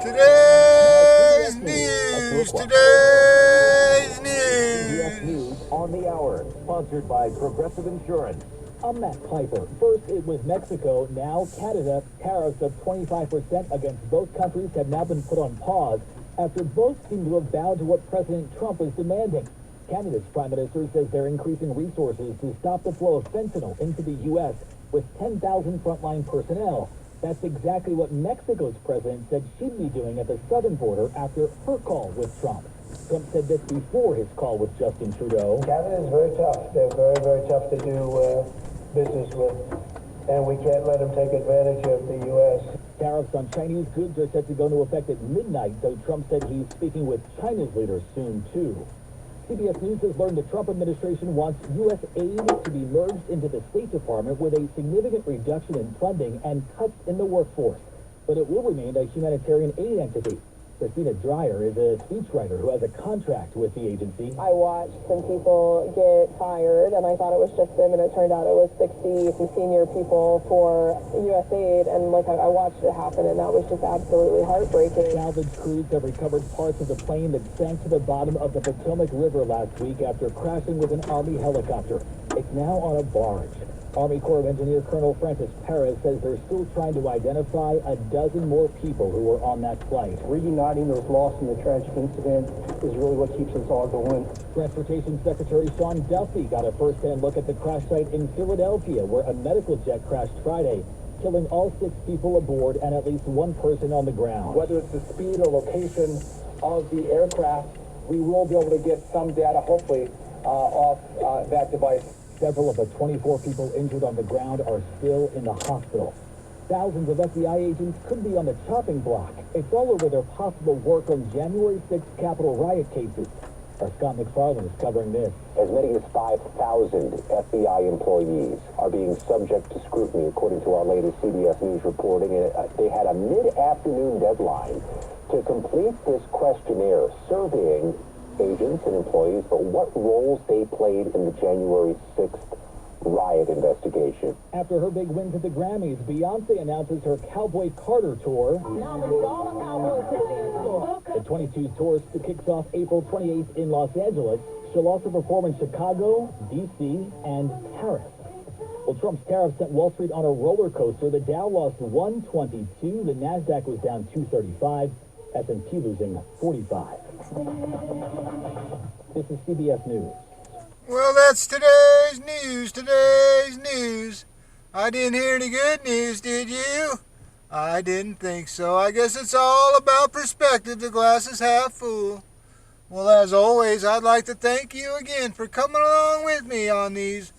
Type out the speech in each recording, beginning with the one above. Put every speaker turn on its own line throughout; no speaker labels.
Today's news. Today's
CBS
news.
News on the Hour, sponsored by Progressive Insurance. I'm Matt Piper. First, it was Mexico. Now, Canada. Tariffs of 25% against both countries have now been put on pause after both seem to have bowed to what President Trump is demanding. Canada's prime minister says they're increasing resources to stop the flow of fentanyl into the U.S. with 10,000 frontline personnel. That's exactly what Mexico's president said she'd be doing at the southern border after her call with Trump. Trump said this before his call with Justin Trudeau.
Canada is very tough. They're very, very tough to do business with, and we can't let them take advantage of the U.S.
Tariffs on Chinese goods are set to go into effect at midnight, though Trump said he's speaking with China's leaders soon, too. CBS News has learned the Trump administration wants U.S. aid to be merged into the State Department with a significant reduction in funding and cuts in the workforce. But it will remain a humanitarian aid entity. Christina Dreyer is a speechwriter who has a contract with the agency.
I watched some people get fired, and I thought it was just them, and it turned out it was 60 senior people for USAID, and I watched it happen, and that was just absolutely heartbreaking.
Salvage crews have recovered parts of the plane that sank to the bottom of the Potomac River last week after crashing with an Army helicopter. It's now on a barge. Army Corps of Engineer Colonel Francis Perez says they're still trying to identify a dozen more people who were on that flight.
Reuniting those lost in the tragic incident is really what keeps us all going.
Transportation Secretary Sean Duffy got a first-hand look at the crash site in Philadelphia, where a medical jet crashed Friday, killing all 6 people aboard and at least 1 person on the ground.
Whether it's the speed or location of the aircraft, we will be able to get some data, hopefully, off that device.
Several of the 24 people injured on the ground are still in the hospital. Thousands of FBI agents could be on the chopping block. It's all over their possible work on January 6th Capitol riot cases. Our Scott McFarland is covering this.
As many as 5,000 FBI employees are being subject to scrutiny, according to our latest CBS News reporting. They had a mid-afternoon deadline to complete this questionnaire surveying agents and employees for what roles they played in the January 6th riot investigation.
After her big wins at the Grammys, Beyonce announces her Cowboy Carter tour.
Now let's all the cowboys to the dance floor.
The 22 tour kicks off April 28th in Los Angeles. She'll also perform in Chicago, D.C., and Paris. Well, Trump's tariffs sent Wall Street on a roller coaster. The Dow lost 122, the NASDAQ was down 235, S&P losing 45. This is CBS News.
Well, that's today's news. Today's news. I didn't hear any good news, did you? I didn't think so. I guess it's all about perspective. The glass is half full. Well, as always, I'd like to thank you again for coming along with me on these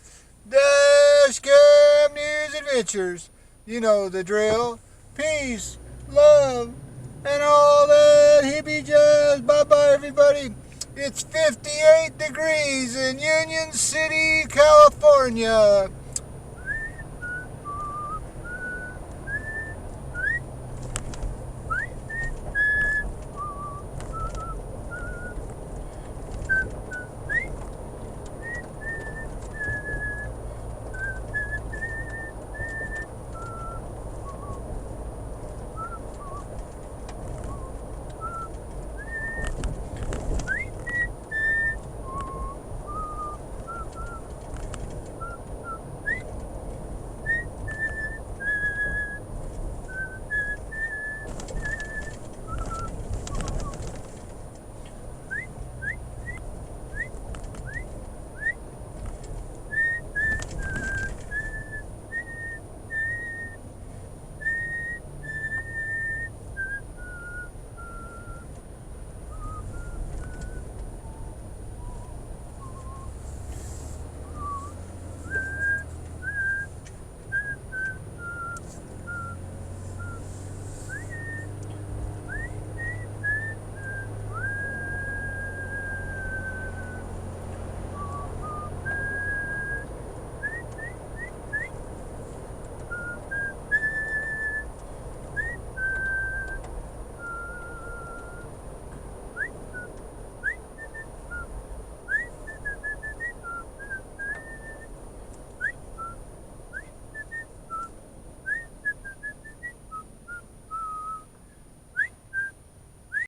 Dashcam News adventures. You know the drill. Peace, love, and all that hippie jazz. Bye-bye, everybody. It's 58 degrees in Union City, California.